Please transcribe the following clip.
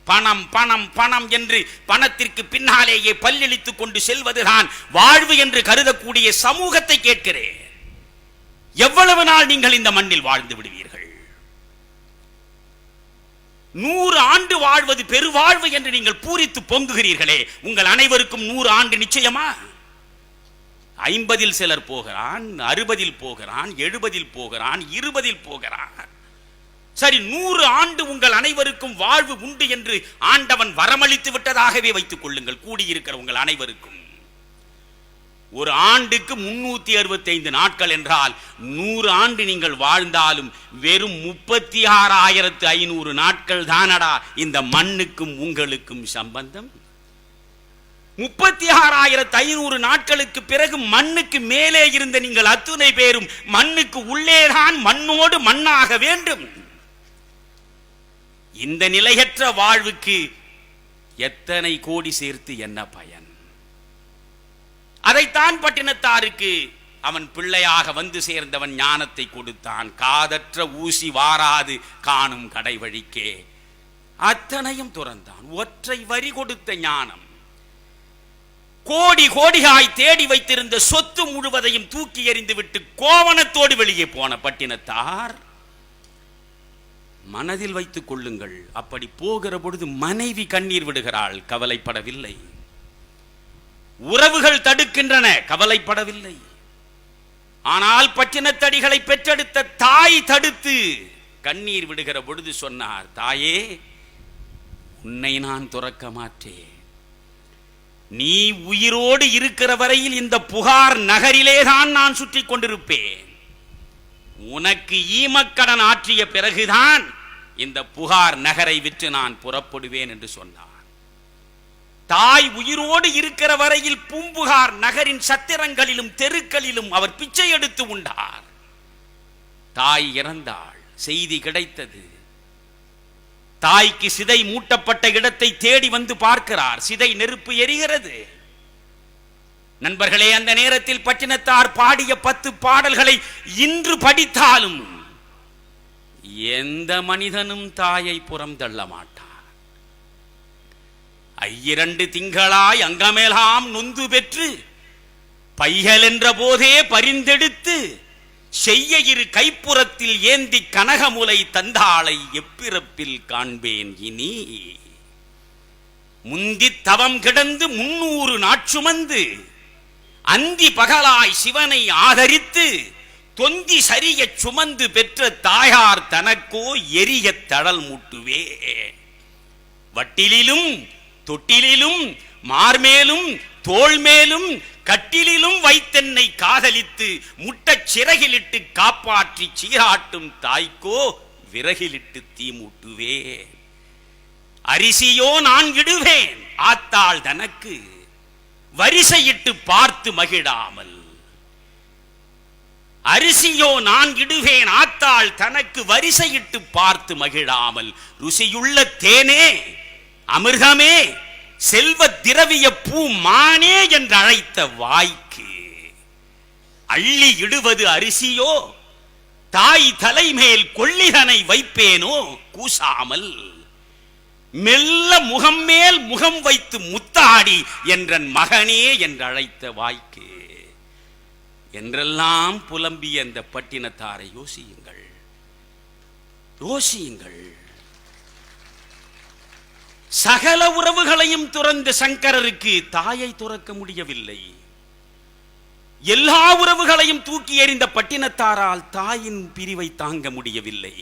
பணம் பணம் பணம் என்று பணத்திற்கு பின்னாலேயே பல்லிழித்துக் கொண்டு செல்வதுதான் வாழ்வு என்று கருதக்கூடிய சமூகத்தை கேட்கிறேன். எவ்வளவு நாள் நீங்கள் இந்த மண்ணில் வாழ்ந்து விடுவீர்கள்? 100 ஆண்டு வாழ்வது பெருவாழ்வு என்று நீங்கள் பூரித்து பொங்குகிறீர்களே, உங்கள் அனைவருக்கும் 100 ஆண்டு நிச்சயமா? 50 சிலர் போகிறான், 60 போகிறான், 70 போகிறான், 20 போகிறான். சரி, 100 ஆண்டு உங்கள் அனைவருக்கும் வாழ்வு உண்டு என்று ஆண்டவன் வரமளித்து விட்டதாகவே வைத்துக் கொள்ளுங்கள். கூடியிருக்கிற உங்கள் அனைவருக்கும் ஒரு ஆண்டுக்கு 365 நாட்கள் என்றால் 100 ஆண்டு நீங்கள் வாழ்ந்தாலும் வெறும் 36,500 நாட்கள் தானடா இந்த மண்ணுக்கும் உங்களுக்கும் சம்பந்தம். 36,500 நாட்களுக்கு பிறகு மண்ணுக்கு மேலே இருந்த நீங்கள் அத்துணை பேரும் மண்ணுக்கு உள்ளேதான் மண்ணோடு மண்ணாக வேண்டும். இந்த நிலையற்ற வாழ்வுக்கு எத்தனை கோடி சேர்த்து என்ன பயன்? அதைத்தான் பட்டினத்தாருக்கு அவன் பிள்ளையாக வந்து சேர்ந்தவன் ஞானத்தை கொடுத்தான். காதற்ற ஊசி வாராது காணும் கடை வழிக்கே அத்தனையும் துறந்தான். ஒற்றை வரி கொடுத்த ஞானம். கோடி கோடியாய் தேடி வைத்திருந்த சொத்து முழுவதையும் தூக்கி எறிந்துவிட்டு கோவணத்தோடு வெளியே போன பட்டினத்தார். மனதில் வைத்துக் கொள்ளுங்கள், அப்படி போகிற பொழுது மனைவி கண்ணீர் விடுகிறாள், கவலைப்படவில்லை. உறவுகள் தடுக்கின்றன, கவலைப்படவில்லை. ஆனால் பட்டினத்தடிகளை பெற்றெடுத்த தாய் தடுத்து கண்ணீர் விடுகிற பொழுது சொன்னார், தாயே, உன்னை நான் துறக்க மாட்டேன். நீ உயிரோடு இருக்கிற வரையில் இந்த புகார் நகரிலேதான் நான் சுற்றி கொண்டிருப்பேன். உனக்கு ஈமக்கடன் ஆற்றிய பிறகுதான் இந்த புகார் நகரை விற்று நான் புறப்படுவேன் என்று சொன்னார். தாய் உயிரோடு இருக்கிற வரையில் பூம்புகார் நகரின் சத்திரங்களிலும் தெருக்களிலும் அவர் பிச்சை எடுத்து உண்டார். தாய் இறந்தாள், செய்தி கிடைத்தது. தாய்க்கு சிதை மூட்டப்பட்ட இடத்தை தேடி வந்து பார்க்கிறார். சிதை நெருப்பு எரிகிறது. நண்பர்களே, அந்த நேரத்தில் பட்டினத்தார் பாடிய 10 பாடல்களை இன்று படித்தாலும் எந்த மனிதனும் தாயை புறம் தள்ள மாட்டார். 2 திங்களாய் அங்கமேலாம் நொந்து பெற்று பையல் என்ற போதே பரிந்தெடுத்து செய்ய இரு கைப்புறத்தில் ஏந்தி கனகமுலை தந்தாளை எப்பிறப்பில் காண்பேன் இனி. முந்தி தவம் கிடந்து 300 நாட்சுமந்து அந்தி பகலாய் சிவனை ஆதரித்து தொந்தி சரிய சுமந்து பெற்ற தாயார் தனக்கோ எரிய தடல் மூட்டுவே. வட்டிலிலும் தொட்டிலும் மார்மேலும் தோள் மேலும் கட்டிலும் வைத்தென்னை காதலித்து முட்டச் சிறகிலிட்டு காப்பாற்றி சீராட்டும் தாய்க்கோ விறகிலிட்டு தீமூட்டுவே. அரிசியோ நான் இடுவேன் ஆத்தாள் தனக்கு வரிசையிட்டு பார்த்து மகிழாமல். அரிசியோ நான் இடுவேன் ஆத்தாள் தனக்கு வரிசையிட்டு பார்த்து மகிழாமல். ருசியுள்ள தேனே அமிர்தமே செல்வ திரவிய பூ மானே என்று அழைத்த வாய்க்கு அள்ளி இடுவது அரிசியோ தாய் தலைமேல் கொள்ளிதனை வைப்பேனோ கூசாமல். மெல்ல முகம் மேல் முகம் வைத்து முத்தாடி என்றன் மகனே என்று அழைத்த வாய்க்கு என்றெல்லாம் புலம்பிய அந்த பட்டினத்தாரை யோசியுங்கள், யோசியுங்கள். சகல உறவுகளையும் துறந்த சங்கரருக்கு தாயை துறக்க முடியவில்லை. எல்லா உறவுகளையும் தூக்கி எறிந்த பட்டினத்தாரால் தாயின் பிரிவை தாங்க முடியவில்லை.